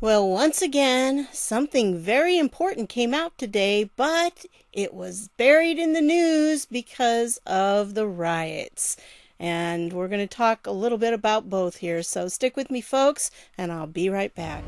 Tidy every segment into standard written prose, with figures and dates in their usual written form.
Well, once again, something very important came out today, but it was buried in the news because of the riots. And we're going to talk a little bit about both here. So stick with me, folks, and I'll be right back.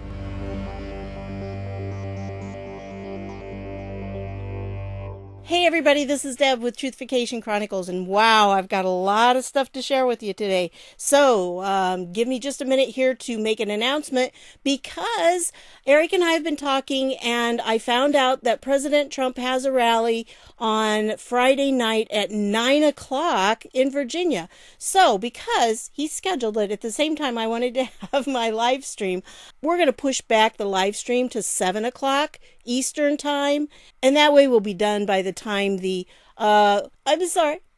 Hey everybody, this is Deb with Truthification Chronicles, and wow, I've got a lot of stuff to share with you today. So give me just a minute here to make an announcement, because Eric and I have been talking, and I found out that President Trump has a rally on Friday night at 9 o'clock in Virginia. So because he scheduled it at the same time I wanted to have my live stream, we're going to push back the live stream to 7 o'clock Eastern time, and that way we'll be done by the time the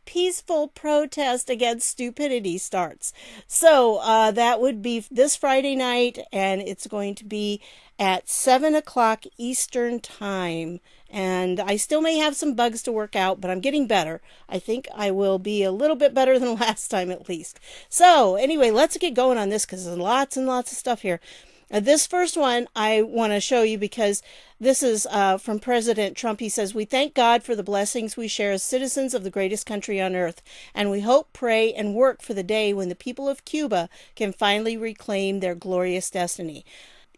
peaceful protest against stupidity starts. So that would be this Friday night, and it's going to be at 7 o'clock Eastern time. And I still may have some bugs to work out, but I'm getting better. I think I will be a little bit better than last time at least. So anyway, let's get going on this, because there's lots and lots of stuff here. This first one I want to show you because this is from President Trump. He says, "We thank God for the blessings we share as citizens of the greatest country on earth, and we hope, pray, and work for the day when the people of Cuba can finally reclaim their glorious destiny."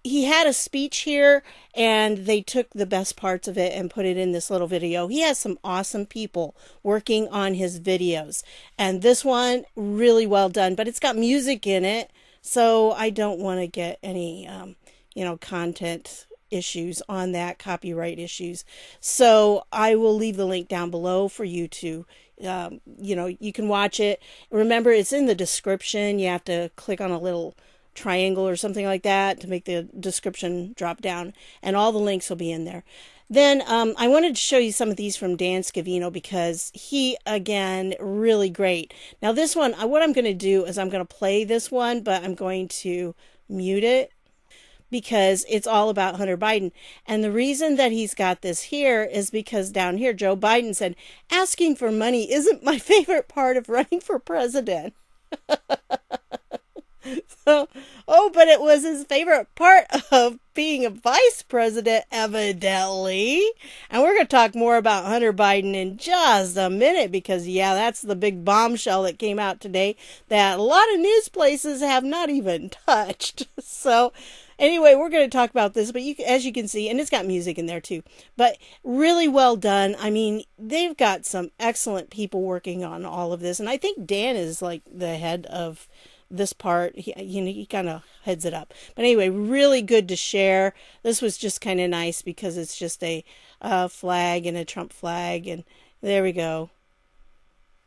He had a speech here, and they took the best parts of it and put it in this little video. He has some awesome people working on his videos, and this one, really well done, but it's got music in it. So I don't want to get any, content issues on that, copyright issues. So I will leave the link down below for you to, you can watch it. Remember, it's in the description. You have to click on a little triangle or something like that to make the description drop down, and all the links will be in there. Then I wanted to show you some of these from Dan Scavino, because he, again, really great. Now this one, what I'm going to do is I'm going to play this one, but I'm going to mute it because it's all about Hunter Biden. And the reason that he's got this here is because down here, Joe Biden said, "Asking for money isn't my favorite part of running for president." So, but it was his favorite part of being a vice president, evidently. And we're going to talk more about Hunter Biden in just a minute, because, yeah, that's the big bombshell that came out today that a lot of news places have not even touched. So, anyway, we're going to talk about this, but as you can see, and it's got music in there too, but really well done. I mean, they've got some excellent people working on all of this, and I think Dan is like the head of this part. He kind of heads it up. But anyway, really good to share. This was just kind of nice because it's just a flag and a Trump flag, and there we go.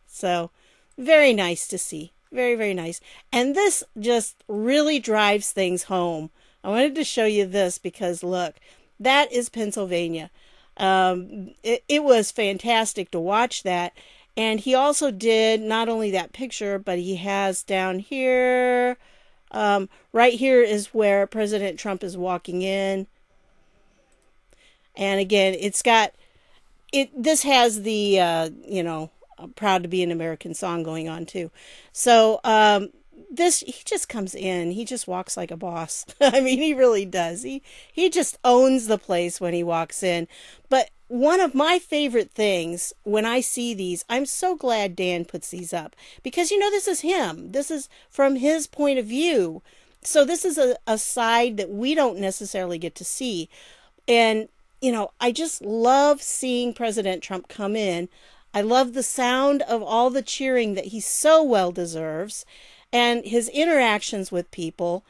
So very nice to see. Very, very nice. And this just really drives things home. I wanted to show you this because look, that is Pennsylvania. It was fantastic to watch that. And he also did not only that picture, but he has down here, right here is where President Trump is walking in. And again, this has the, Proud to be an American song going on too. So, he just comes in, he just walks like a boss. I mean, he really does. He just owns the place when he walks in. But one of my favorite things when I see these, I'm so glad Dan puts these up, because, this is him. This is from his point of view. So this is a side that we don't necessarily get to see. And, I just love seeing President Trump come in. I love the sound of all the cheering that he so well deserves, and his interactions with people.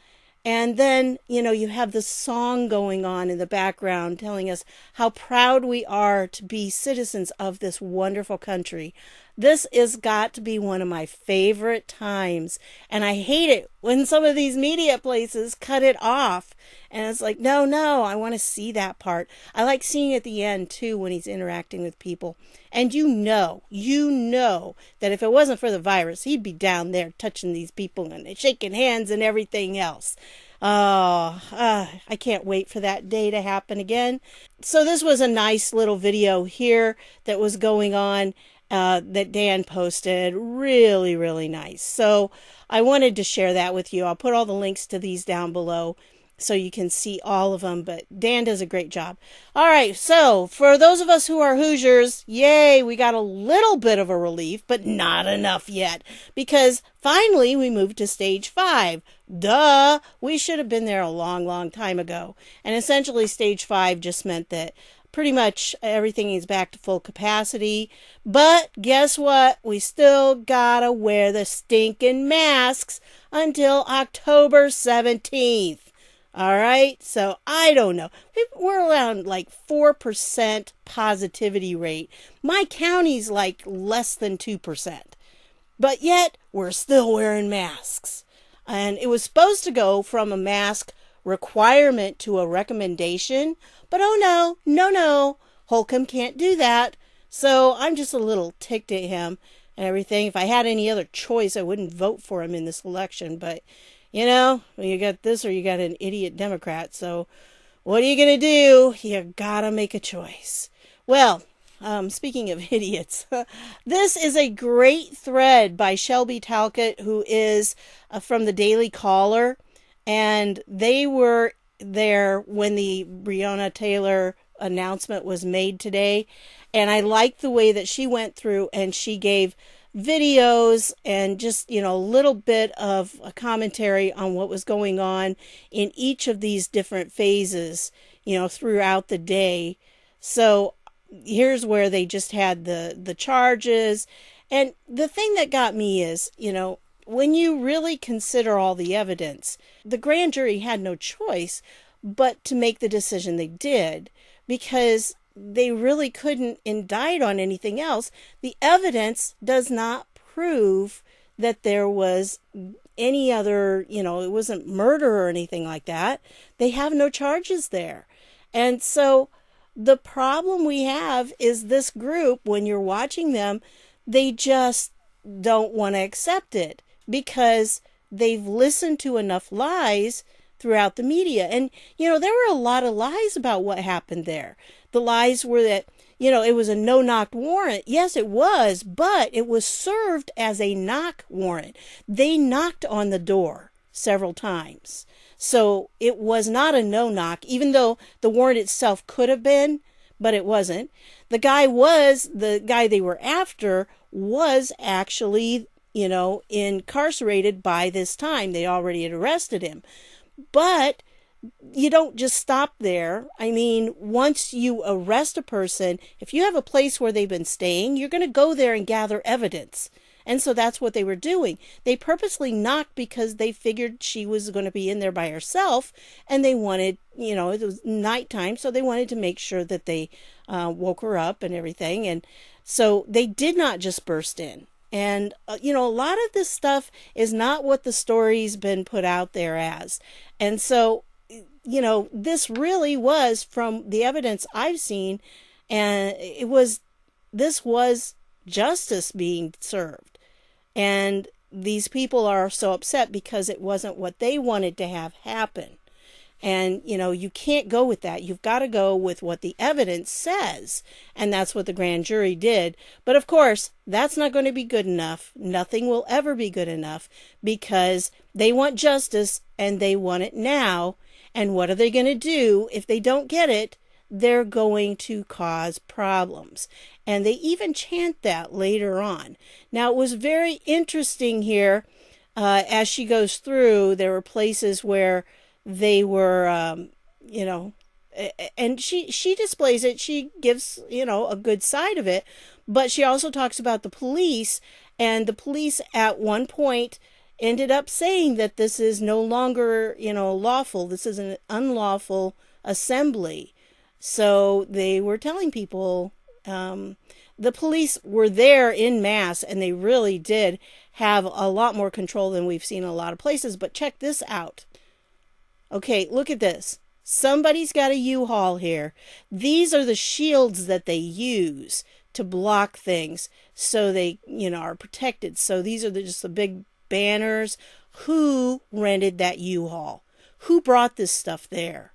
And then, you have the song going on in the background telling us how proud we are to be citizens of this wonderful country. This has got to be one of my favorite times. And I hate it when some of these media places cut it off. And it's like, no, I want to see that part. I like seeing at the end, too, when he's interacting with people. And you know that if it wasn't for the virus, he'd be down there touching these people and shaking hands and everything else. I can't wait for that day to happen again. So this was a nice little video here that was going on that Dan posted. Really, really nice. So I wanted to share that with you. I'll put all the links to these down below. so you can see all of them, but Dan does a great job. All right, so for those of us who are Hoosiers, yay, we got a little bit of a relief, but not enough yet, because finally we moved to stage 5. Duh, we should have been there a long, long time ago. And essentially stage 5 just meant that pretty much everything is back to full capacity. But guess what? We still gotta wear the stinking masks until October 17th. All right, so I don't know. We're around like 4% positivity rate. My county's like less than 2%. But yet, we're still wearing masks. And it was supposed to go from a mask requirement to a recommendation. But oh no, Holcomb can't do that. So I'm just a little ticked at him and everything. If I had any other choice, I wouldn't vote for him in this election. But you know, you got this or you got an idiot Democrat. So what are you going to do? You got to make a choice. Well, speaking of idiots, this is a great thread by Shelby Talcott, who is from the Daily Caller. And they were there when the Breona Taylor announcement was made today. And I liked the way that she went through and she gave videos and just, a little bit of a commentary on what was going on in each of these different phases, throughout the day. So here's where they just had the charges. And the thing that got me is, when you really consider all the evidence, the grand jury had no choice but to make the decision they did, because they really couldn't indict on anything else. The evidence does not prove that there was any other, it wasn't murder or anything like that. They have no charges there. And so the problem we have is this group, when you're watching them, they just don't want to accept it because they've listened to enough lies throughout the media. And, there were a lot of lies about what happened there. The lies were that, it was a no-knock warrant. Yes, it was, but it was served as a knock warrant. They knocked on the door several times. So it was not a no-knock, even though the warrant itself could have been, but it wasn't. The guy they were after was actually, incarcerated by this time. They already had arrested him. But you don't just stop there. I mean, once you arrest a person, if you have a place where they've been staying, you're going to go there and gather evidence. And so that's what they were doing. They purposely knocked because they figured she was going to be in there by herself, and they wanted, it was nighttime, so they wanted to make sure that they woke her up and everything. And so they did not just burst in. And, a lot of this stuff is not what the story's been put out there as. And so, this really was, from the evidence I've seen, and this was justice being served. And these people are so upset because it wasn't what they wanted to have happen. And, you can't go with that. You've got to go with what the evidence says. And that's what the grand jury did. But of course, that's not going to be good enough. Nothing will ever be good enough because they want justice and they want it now. And what are they going to do if they don't get it? They're going to cause problems. And they even chant that later on. Now, it was very interesting here as she goes through. There were places where they were, and she displays it. She gives, a good side of it, but she also talks about the police, and the police at one point ended up saying that this is no longer, lawful. This is an unlawful assembly. So they were telling people, the police were there in mass, and they really did have a lot more control than we've seen in a lot of places. But check this out. Okay, look at this. Somebody's got a U-Haul here. These are the shields that they use to block things so they, are protected. So these are just the big banners. Who rented that U-Haul? Who brought this stuff there?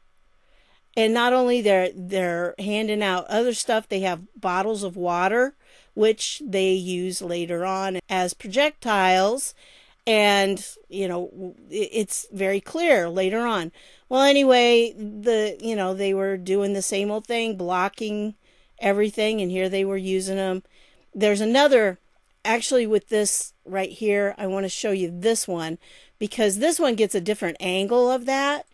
And not only they're handing out other stuff, they have bottles of water, which they use later on as projectiles. And, it's very clear later on. Well, anyway, they were doing the same old thing, blocking everything, and here they were using them. There's another, actually, with this right here, I want to show you this one, because this one gets a different angle of that.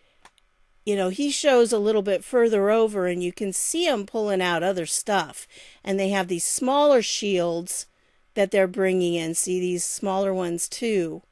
He shows a little bit further over, and you can see him pulling out other stuff. And they have these smaller shields that they're bringing in. See these smaller ones too.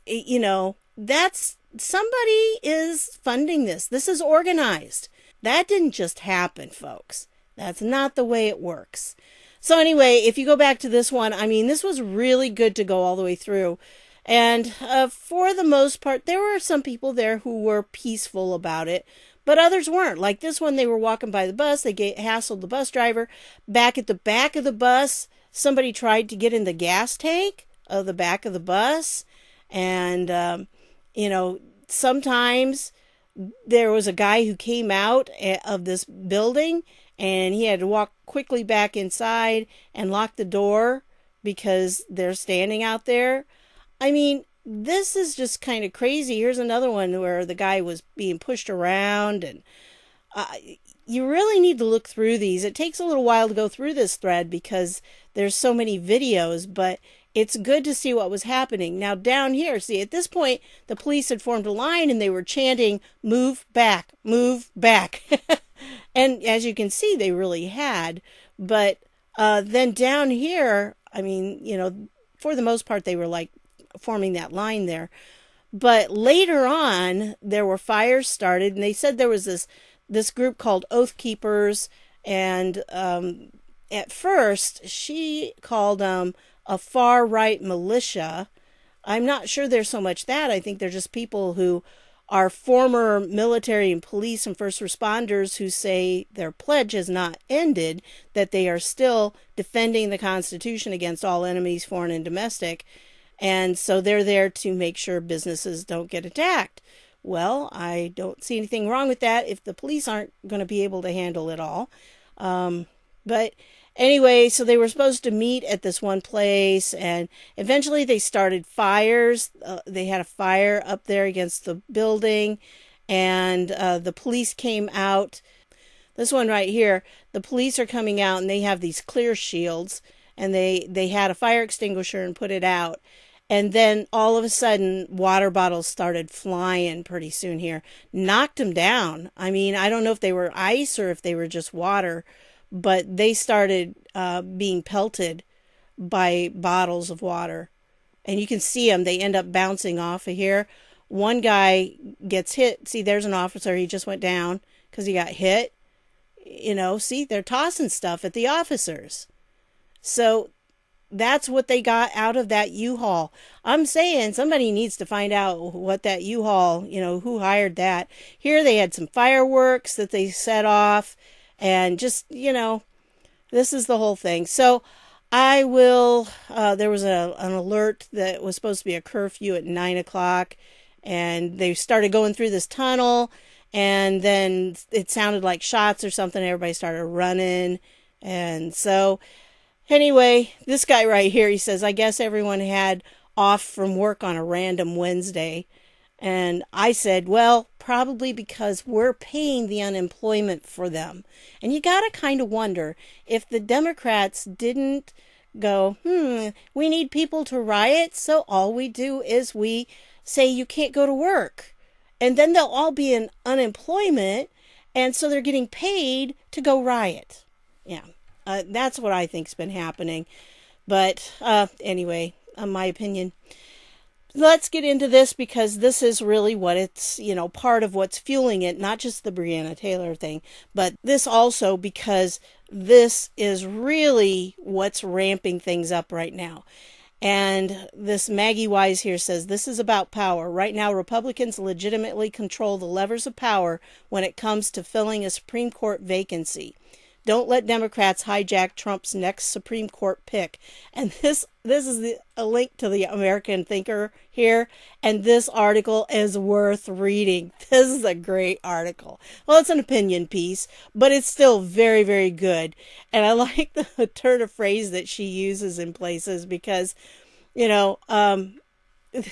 That's somebody is funding this. This is organized. That didn't just happen, folks. That's not the way it works. So anyway, if you go back to this one, this was really good to go all the way through. And for the most part, there were some people there who were peaceful about it, but others weren't. Like this one, they were walking by the bus. They hassled the bus driver. Back at the back of the bus, somebody tried to get in the gas tank of the back of the bus. And, sometimes there was a guy who came out of this building and he had to walk quickly back inside and lock the door because they're standing out there. This is just kind of crazy. Here's another one where the guy was being pushed around, and you really need to look through these. It takes a little while to go through this thread because there's so many videos, but it's good to see what was happening. Now down here, see, at this point, the police had formed a line and they were chanting, "Move back, move back." And as you can see, they really had. But then down here, for the most part, they were like forming that line there. But later on, there were fires started, and they said there was this group called Oath Keepers, and at first, she called them a far-right militia. I'm not sure they're so much that. I think they're just people who are former military and police and first responders who say their pledge has not ended, that they are still defending the Constitution against all enemies, foreign and domestic. And so they're there to make sure businesses don't get attacked. Well, I don't see anything wrong with that if the police aren't going to be able to handle it all. But anyway, so they were supposed to meet at this one place, and eventually they started fires. They had a fire up there against the building, and the police came out. This one right here, the police are coming out, and they have these clear shields, and they had a fire extinguisher and put it out. And then all of a sudden, water bottles started flying pretty soon here. Knocked them down. I don't know if they were ice or if they were just water, but they started being pelted by bottles of water. And you can see them. They end up bouncing off of here. One guy gets hit. See, there's an officer. He just went down because he got hit. See, they're tossing stuff at the officers. So that's what they got out of that U-Haul. I'm saying somebody needs to find out what that U-Haul, who hired that. Here they had some fireworks that they set off, and just, this is the whole thing. So I will, there was an alert that was supposed to be a curfew at 9 o'clock, and they started going through this tunnel, and then it sounded like shots or something. Everybody started running, and so anyway, this guy right here, he says, I guess everyone had off from work on a random Wednesday. And I said, well, probably because we're paying the unemployment for them. And you got to kind of wonder if the Democrats didn't go, we need people to riot, so all we do is we say you can't go to work. And then they'll all be in unemployment, and so they're getting paid to go riot. Yeah. That's what I think's been happening. But anyway, my opinion. Let's get into this because this is really what it's, part of what's fueling it. Not just the Breona Taylor thing, but this also because this is really what's ramping things up right now. And this Maggie Wise here says, this is about power. Right now, Republicans legitimately control the levers of power when it comes to filling a Supreme Court vacancy. Don't let Democrats hijack Trump's next Supreme Court pick. And this is a link to the American Thinker here. And this article is worth reading. This is a great article. Well, it's an opinion piece, but it's still very, very good. And I like the turn of phrase that she uses in places because,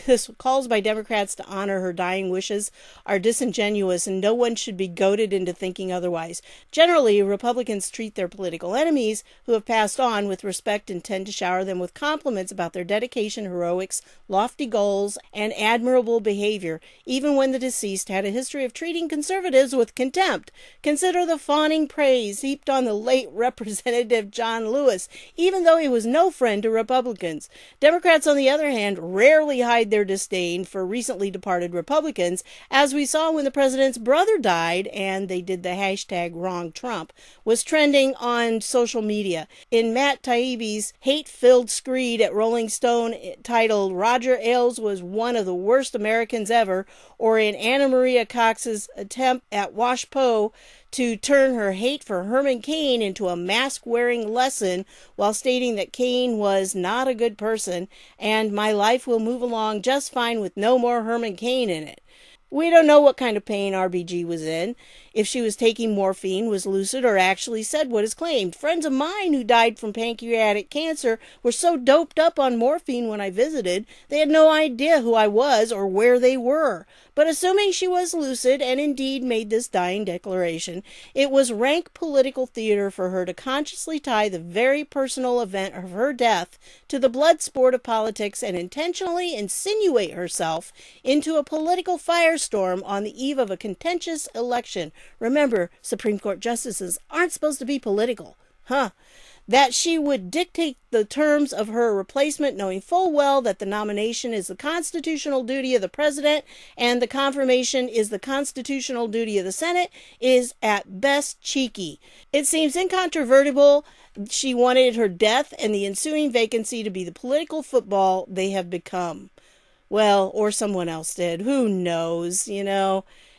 this calls by Democrats to honor her dying wishes are disingenuous, and no one should be goaded into thinking otherwise. Generally, Republicans treat their political enemies who have passed on with respect and tend to shower them with compliments about their dedication, heroics, lofty goals, and admirable behavior, even when the deceased had a history of treating conservatives with contempt. Consider the fawning praise heaped on the late Representative John Lewis, even though he was no friend to Republicans. Democrats, on the other hand, rarely hide their disdain for recently departed Republicans, as we saw when the president's brother died and they did the hashtag Wrong Trump, was trending on social media. In Matt Taibbi's hate-filled screed at Rolling Stone titled "Roger Ailes was one of the worst Americans ever," or in Anna Maria Cox's attempt at WashPo to turn her hate for Herman Cain into a mask-wearing lesson while stating that Cain was not a good person and my life will move along just fine with no more Herman Cain in it. We don't know what kind of pain RBG was in, if she was taking morphine, was lucid, or actually said what is claimed. Friends of mine who died from pancreatic cancer were so doped up on morphine when I visited, they had no idea who I was or where they were. But assuming she was lucid and indeed made this dying declaration, it was rank political theater for her to consciously tie the very personal event of her death to the blood sport of politics and intentionally insinuate herself into a political firestorm on the eve of a contentious election. Remember, Supreme Court justices aren't supposed to be political. That she would dictate the terms of her replacement, knowing full well that the nomination is the constitutional duty of the president and the confirmation is the constitutional duty of the Senate, is at best cheeky. It seems incontrovertible she wanted her death and the ensuing vacancy to be the political football they have become. Well, or someone else did. Who knows,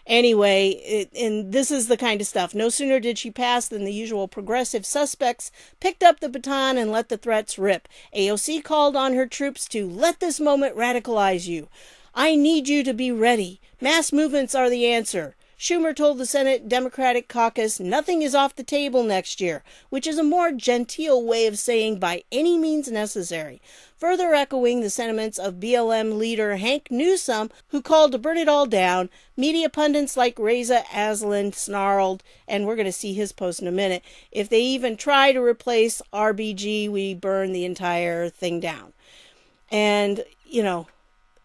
Anyway, and this is the kind of stuff. No sooner did she pass than the usual progressive suspects picked up the baton and let the threats rip. AOC called on her troops to let this moment radicalize you. I need you to be ready. Mass movements are the answer. Schumer told the Senate Democratic caucus nothing is off the table next year, which is a more genteel way of saying by any means necessary, further echoing the sentiments of BLM leader Hank Newsom, who called to burn it all down. Media pundits like Reza Aslan snarled, and we're going to see his post in a minute, if they even try to replace RBG, we burn the entire thing down. And,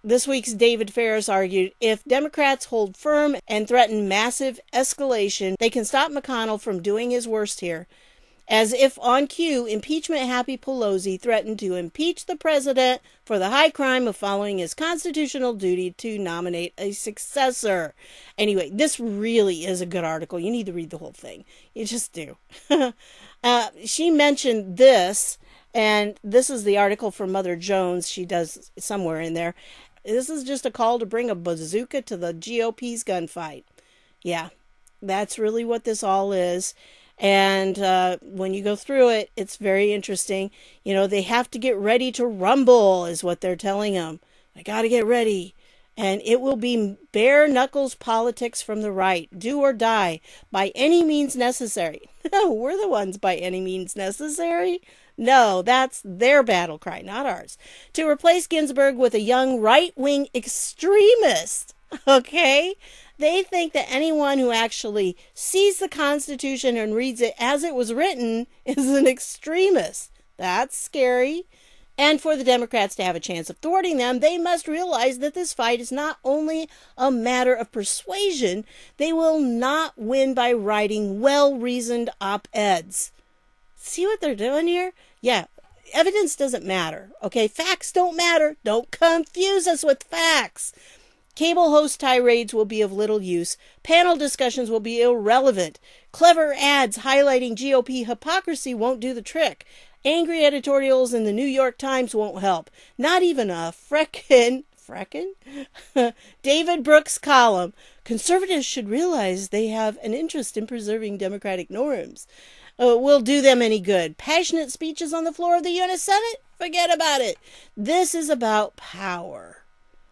this week's David Ferris argued, if Democrats hold firm and threaten massive escalation, they can stop McConnell from doing his worst here. As if on cue, impeachment-happy Pelosi threatened to impeach the president for the high crime of following his constitutional duty to nominate a successor. Anyway, this really is a good article. You need to read the whole thing. You just do. She mentioned this, and this is the article from Mother Jones. She does somewhere in there. This is just a call to bring a bazooka to the GOP's gunfight. Yeah, that's really what this all is. And when you go through it, it's very interesting. They have to get ready to rumble is what they're telling them. They got to get ready. And it will be bare knuckles politics from the right. Do or die by any means necessary. No, we're the ones by any means necessary. No, that's their battle cry, not ours. To replace Ginsburg with a young right-wing extremist. Okay? They think that anyone who actually sees the Constitution and reads it as it was written is an extremist. That's scary. And for the Democrats to have a chance of thwarting them, they must realize that this fight is not only a matter of persuasion, they will not win by writing well-reasoned op-eds. See what they're doing here? Yeah, evidence doesn't matter, okay? Facts don't matter. Don't confuse us with facts. Cable host tirades will be of little use. Panel discussions will be irrelevant. Clever ads highlighting GOP hypocrisy won't do the trick. Angry editorials in the New York Times won't help. Not even a freckin' David Brooks column. Conservatives should realize they have an interest in preserving democratic norms. Will do them any good. Passionate speeches on the floor of the U.S. Senate? Forget about it. This is about power.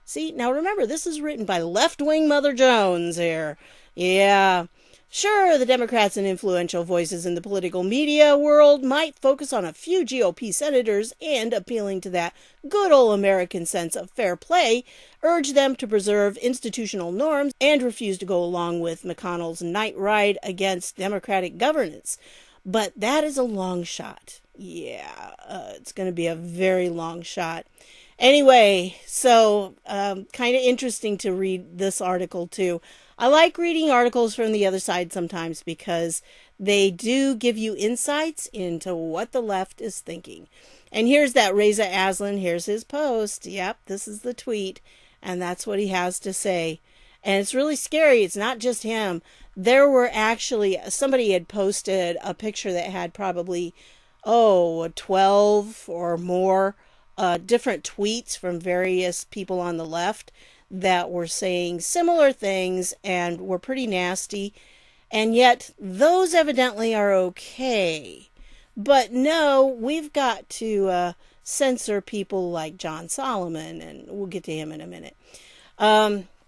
See, now remember, this is written by left-wing Mother Jones here. Yeah. Sure, the Democrats and influential voices in the political media world might focus on a few GOP senators and, appealing to that good old American sense of fair play, urge them to preserve institutional norms and refuse to go along with McConnell's night ride against Democratic governance. But that is a long shot. Yeah, it's going to be a very long shot. Anyway, so kind of interesting to read this article too. I like reading articles from the other side sometimes because they do give you insights into what the left is thinking. And here's that Reza Aslan. Here's his post. Yep, this is the tweet. And that's what he has to say. And it's really scary. It's not just him. There were actually, somebody had posted a picture that had probably, 12 or more different tweets from various people on the left that were saying similar things and were pretty nasty. And yet those evidently are okay. But no, we've got to censor people like John Solomon, and we'll get to him in a minute.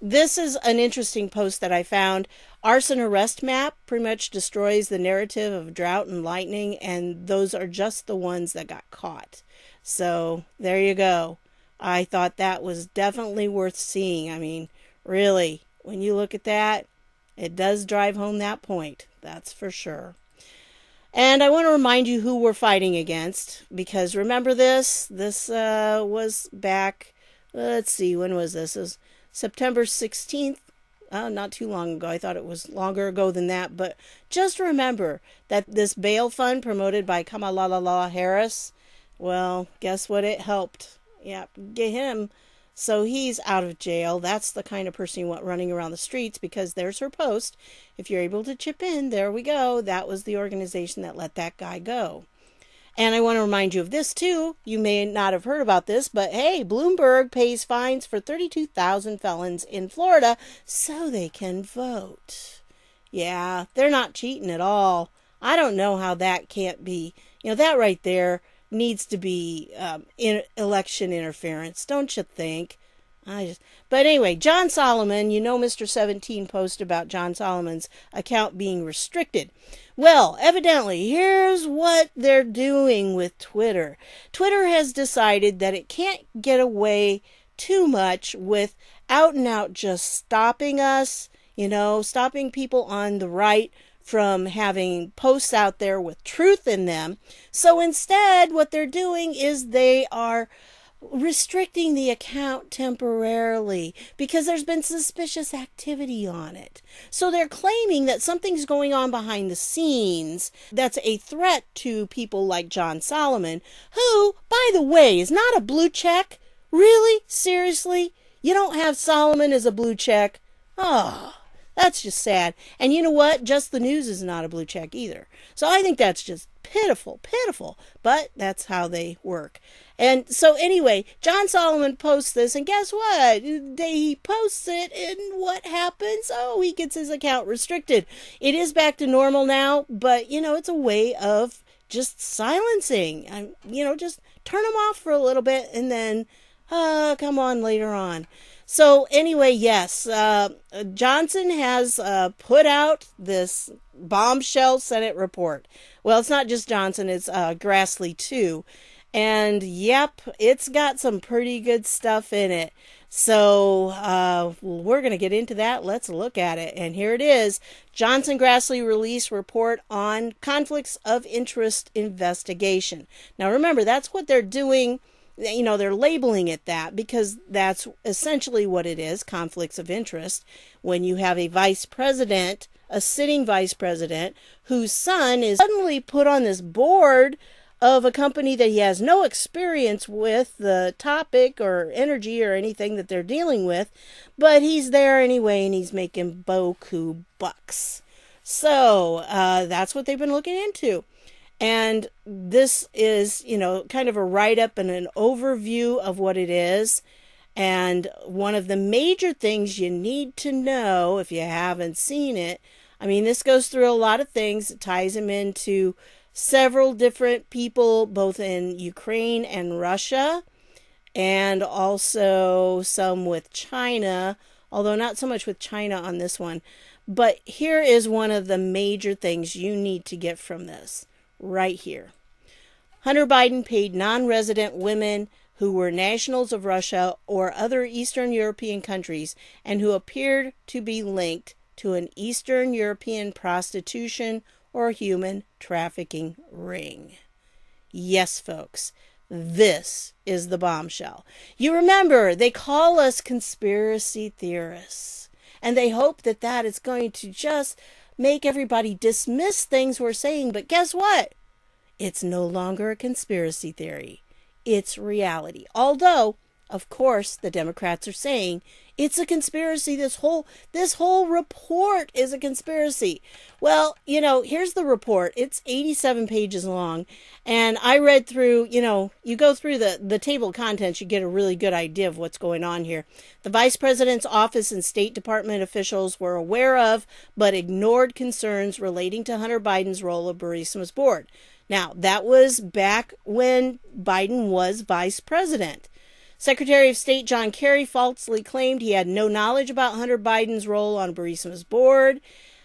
This is an interesting post that I found. Arson arrest map pretty much destroys the narrative of drought and lightning, and those are just the ones that got caught. So there you go. I thought that was definitely worth seeing. I mean, really, when you look at that, it does drive home that point. That's for sure. And I want to remind you who we're fighting against, because remember this? This was back, let's see, when was this? It was September 16th. Not too long ago. I thought it was longer ago than that. But just remember that this bail fund promoted by Kamala Harris, well, guess what? It helped. Yeah, get him. So he's out of jail. That's the kind of person you want running around the streets, because there's her post. If you're able to chip in, there we go. That was the organization that let that guy go. And I want to remind you of this too. You may not have heard about this, but hey, Bloomberg pays fines for 32,000 felons in Florida so they can vote. Yeah, they're not cheating at all. I don't know how that can't be. That right there needs to be election interference, don't you think? But anyway, John Solomon, Mr. 17 post about John Solomon's account being restricted. Well, evidently, here's what they're doing with Twitter. Twitter has decided that it can't get away too much with out and out just stopping us, stopping people on the right from having posts out there with truth in them. So instead, what they're doing is they are restricting the account temporarily because there's been suspicious activity on it. So they're claiming that something's going on behind the scenes that's a threat to people like John Solomon, who, by the way, is not a blue check. Really? Seriously? You don't have Solomon as a blue check? Oh, that's just sad. And you know what? Just the News is not a blue check either. So I think that's just pitiful. But that's how they work. And so anyway, John Solomon posts this, and guess what? He posts it, and what happens? Oh, he gets his account restricted. It is back to normal now, but, it's a way of just silencing. Just turn them off for a little bit, and then come on later on. So anyway, yes, Johnson has put out this bombshell Senate report. Well, it's not just Johnson, it's Grassley too. And yep, it's got some pretty good stuff in it. So we're going to get into that. Let's look at it. And here it is. Johnson Grassley release report on conflicts of interest investigation. Now remember, that's what they're doing. They're labeling it that because that's essentially what it is, conflicts of interest. When you have a vice president, a sitting vice president, whose son is suddenly put on this board of a company that he has no experience with the topic or energy or anything that they're dealing with, but he's there anyway and he's making boku bucks. So that's what they've been looking into. And this is, kind of a write-up and an overview of what it is. And one of the major things you need to know if you haven't seen it, this goes through a lot of things. It ties them into several different people, both in Ukraine and Russia, and also some with China, although not so much with China on this one. But here is one of the major things you need to get from this right here. Hunter Biden paid non-resident women who were nationals of Russia or other Eastern European countries and who appeared to be linked to an Eastern European prostitution or human trafficking ring. Yes, folks, this is the bombshell. You remember, they call us conspiracy theorists, and they hope that that is going to just make everybody dismiss things we're saying. But guess what? It's no longer a conspiracy theory. It's reality. Although, of course, the Democrats are saying it's a conspiracy. This whole report is a conspiracy. Well, here's the report. It's 87 pages long. And I read through, you go through the table of contents, you get a really good idea of what's going on here. The Vice President's office and State Department officials were aware of, but ignored concerns relating to Hunter Biden's role of Burisma's board. Now, that was back when Biden was vice president. Secretary of State John Kerry falsely claimed he had no knowledge about Hunter Biden's role on Burisma's board.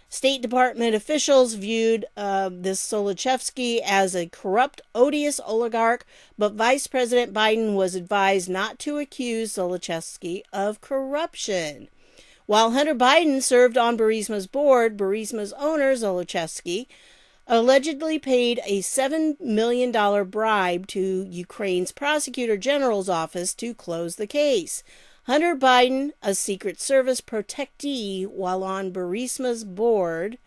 State Department officials viewed this Zlochevsky as a corrupt, odious oligarch, but Vice President Biden was advised not to accuse Zlochevsky of corruption. While Hunter Biden served on Burisma's board, Burisma's owner, Zlochevsky, allegedly paid a $7 million bribe to Ukraine's prosecutor general's office to close the case. Hunter Biden, a Secret Service protectee while on Burisma's board,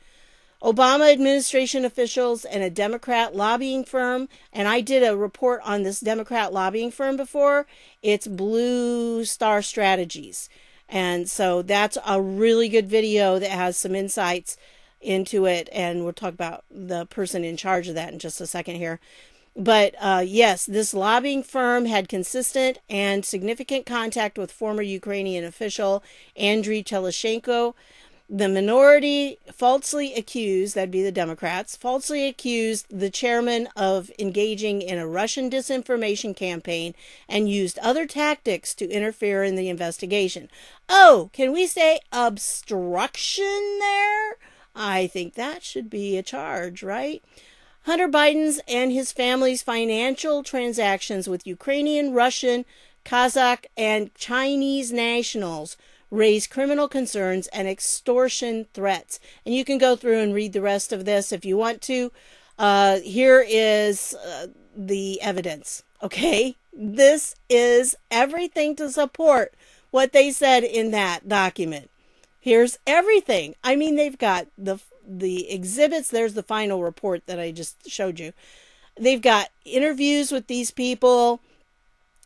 Obama administration officials, and a Democrat lobbying firm, and I did a report on this Democrat lobbying firm before. It's Blue Star Strategies. And so that's a really good video that has some insights into it, and we'll talk about the person in charge of that in just a second here. But yes, this lobbying firm had consistent and significant contact with former Ukrainian official Andriy Teleshenko. The minority falsely accused, that'd be the Democrats, falsely accused the chairman of engaging in a Russian disinformation campaign and used other tactics to interfere in the investigation. Oh, can we say obstruction there? I think that should be a charge, right? Hunter Biden's and his family's financial transactions with Ukrainian, Russian, Kazakh, and Chinese nationals raise criminal concerns and extortion threats. And you can go through and read the rest of this if you want to. Here is the evidence, okay? This is everything to support what they said in that document. Here's everything. I mean, they've got the exhibits. There's the final report that I just showed you. They've got interviews with these people.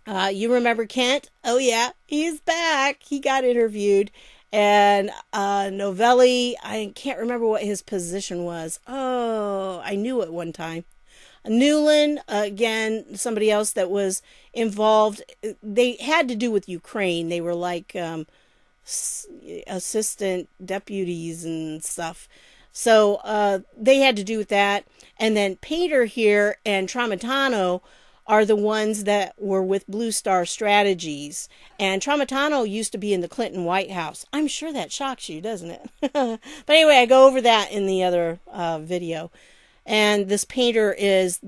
You remember Kent? Oh, yeah, he's back. He got interviewed. And Novelli, I can't remember what his position was. Oh, I knew it one time. Newland, again, somebody else that was involved. They had to do with Ukraine. They were like assistant deputies and stuff. So they had to do with that. And then Pater here and Tramontano are the ones that were with Blue Star Strategies. And Tramontano used to be in the Clinton White House. I'm sure that shocks you, doesn't it? But anyway, I go over that in the other video. And this Pater is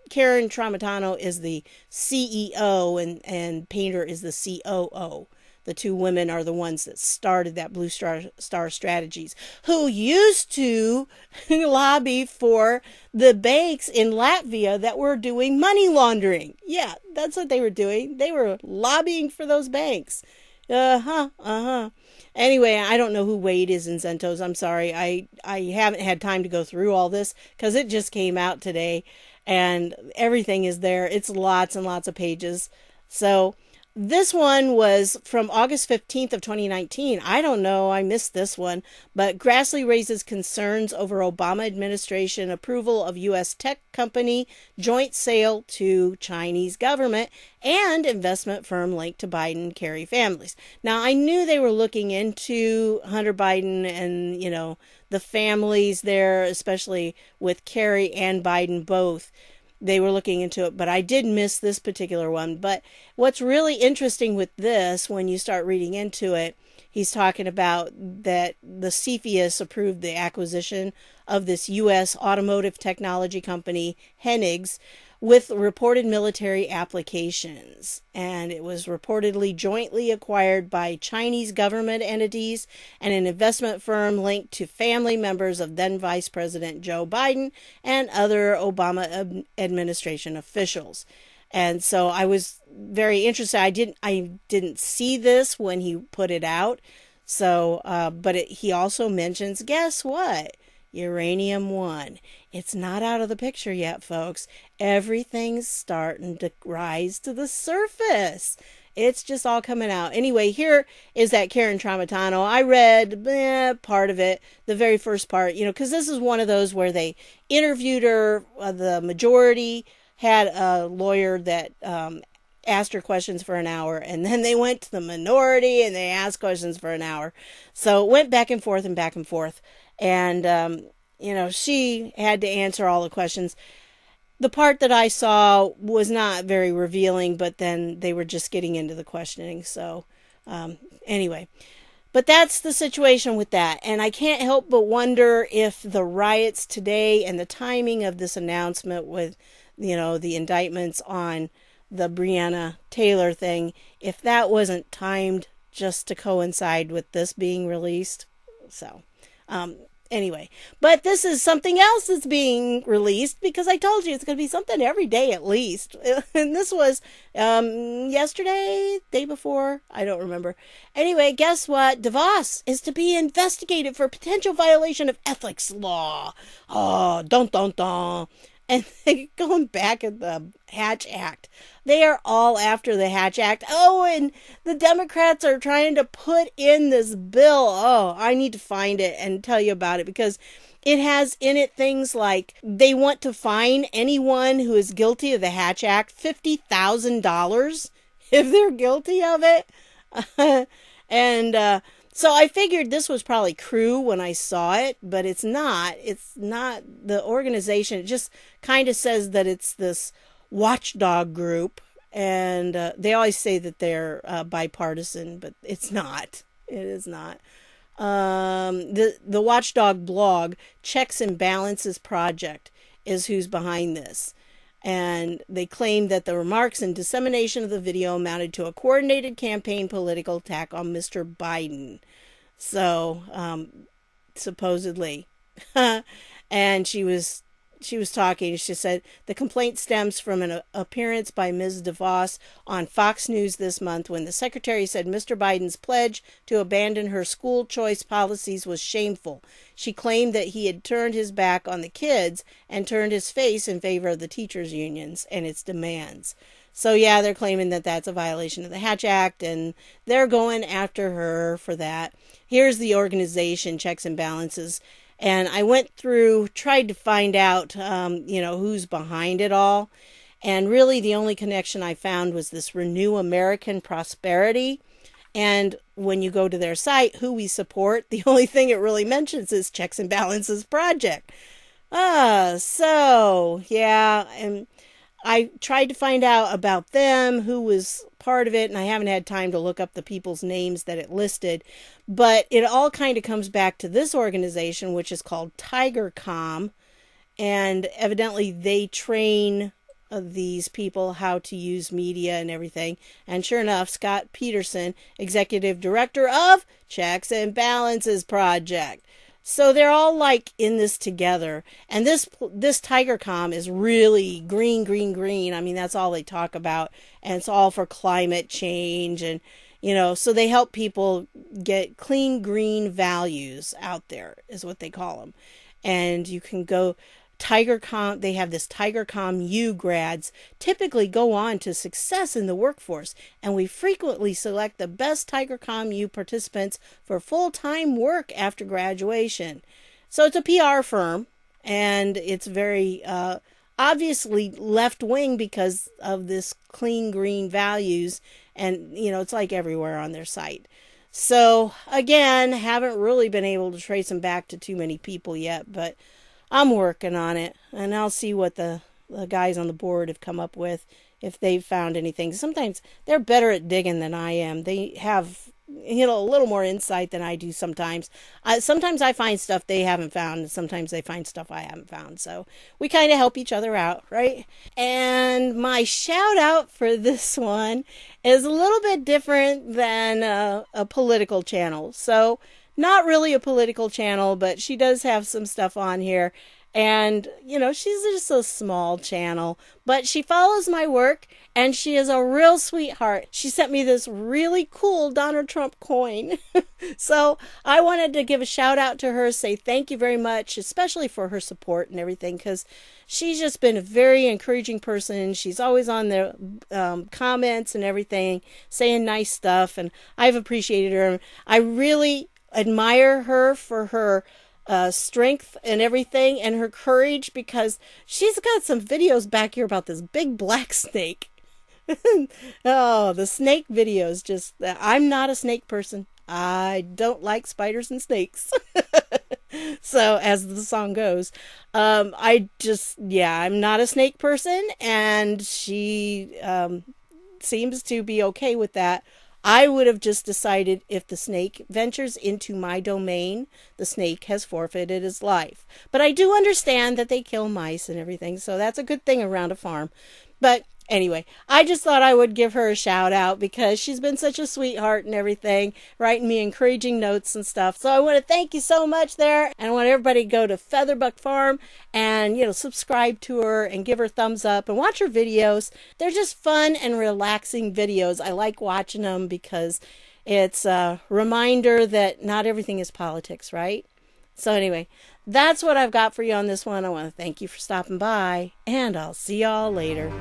Karen Tramontano is the CEO and Painter is the COO. The two women are the ones that started that Blue Star Strategies, who used to lobby for the banks in Latvia that were doing money laundering. Yeah, that's what they were doing. They were lobbying for those banks. Anyway, I don't know who Wade is in Zentos. I'm sorry. I haven't had time to go through all this because it just came out today. And everything is there. It's lots and lots of pages. So this one was from August 15th of 2019. I don't know. I missed this one. But Grassley raises concerns over Obama administration approval of U.S. tech company joint sale to Chinese government and investment firm linked to Biden Kerry families. Now, I knew they were looking into Hunter Biden and, the families there, especially with Kerry and Biden both. They were looking into it, but I did miss this particular one. But what's really interesting with this, when you start reading into it, he's talking about that the CFIUS approved the acquisition of this U.S. automotive technology company, Hennigs, with reported military applications. And it was reportedly jointly acquired by Chinese government entities and an investment firm linked to family members of then Vice President Joe Biden and other Obama administration officials. And so I was very interested. I didn't see this when he put it out. So, but he also mentions, guess what? Uranium-1. It's not out of the picture yet, folks. Everything's starting to rise to the surface. It's just all coming out. Anyway, here is that Karen Tramontano. I read part of it, the very first part, because this is one of those where they interviewed her. The majority had a lawyer that asked her questions for an hour, and then they went to the minority and they asked questions for an hour. So it went back and forth and back and forth. And, she had to answer all the questions. The part that I saw was not very revealing, but then they were just getting into the questioning. So, anyway, but that's the situation with that. And I can't help but wonder if the riots today and the timing of this announcement with, the indictments on the Breona Taylor thing, if that wasn't timed just to coincide with this being released. So, anyway, but this is something else that's being released because I told you it's going to be something every day at least. And this was yesterday, day before, I don't remember. Anyway, guess what? Devos is to be investigated for potential violation of ethics law. Oh, dun dun dun. And going back at the Hatch Act, they are all after the Hatch Act. Oh, and the Democrats are trying to put in this bill. Oh, I need to find it and tell you about it because it has in it things like they want to fine anyone who is guilty of the Hatch Act $50,000 if they're guilty of it. So I figured this was probably crew when I saw it, but it's not. It's not the organization. It just kind of says that it's this watchdog group, and they always say that they're bipartisan, but it's not. It is not. The watchdog blog, Checks and Balances Project, is who's behind this. And they claim that the remarks and dissemination of the video amounted to a coordinated campaign political attack on Mr. Biden. So, supposedly. And she was talking. She said, the complaint stems from an appearance by Ms. DeVos on Fox News this month when the secretary said Mr. Biden's pledge to abandon her school choice policies was shameful. She claimed that he had turned his back on the kids and turned his face in favor of the teachers' unions and its demands. So, yeah, they're claiming that that's a violation of the Hatch Act, and they're going after her for that. Here's the organization, Checks and Balances. And I went through, tried to find out, who's behind it all. And really the only connection I found was this Renew American Prosperity. And when you go to their site, who we support, the only thing it really mentions is Checks and Balances Project. And I tried to find out about them, who was part of it, and I haven't had time to look up the people's names that it listed. But it all kind of comes back to this organization, which is called TigerCom, and evidently they train these people how to use media and everything. And sure enough, Scott Peterson, executive director of Checks and Balances Project. So they're all like in this together. And this TigerCom is really green, green, green. I mean, that's all they talk about. And it's all for climate change. And, so they help people get clean, green values out there is what they call them. And you can go TigerCom. They have this TigerCom U grads typically go on to success in the workforce. And we frequently select the best TigerCom U participants for full-time work after graduation. So it's a PR firm, and it's very obviously left-wing because of this clean green values. And, it's like everywhere on their site. So, again, haven't really been able to trace them back to too many people yet, but I'm working on it, and I'll see what the guys on the board have come up with, if they've found anything. Sometimes they're better at digging than I am. They have a little more insight than I do sometimes. Sometimes I find stuff they haven't found, and sometimes they find stuff I haven't found. So we kind of help each other out, right? And my shout out for this one is a little bit different than a political channel. So not really a political channel, but she does have some stuff on here. And, she's just a small channel, but she follows my work and she is a real sweetheart. She sent me this really cool Donald Trump coin. So I wanted to give a shout out to her, say thank you very much, especially for her support and everything, because she's just been a very encouraging person. She's always on the comments and everything, saying nice stuff, and I've appreciated her. I really admire her for her strength and everything and her courage, because she's got some videos back here about this big black snake. Oh, the snake videos, just I'm not a snake person. I don't like spiders and snakes. So as the song goes, I'm not a snake person, and she seems to be okay with that. I would have just decided if the snake ventures into my domain, the snake has forfeited his life. But I do understand that they kill mice and everything, so that's a good thing around a farm. But anyway, I just thought I would give her a shout out because she's been such a sweetheart and everything, writing me encouraging notes and stuff. So I want to thank you so much there, and I want everybody to go to Featherbuck Farm and, subscribe to her and give her thumbs up and watch her videos. They're just fun and relaxing videos. I like watching them because it's a reminder that not everything is politics, right? So anyway, that's what I've got for you on this one. I want to thank you for stopping by, and I'll see y'all later.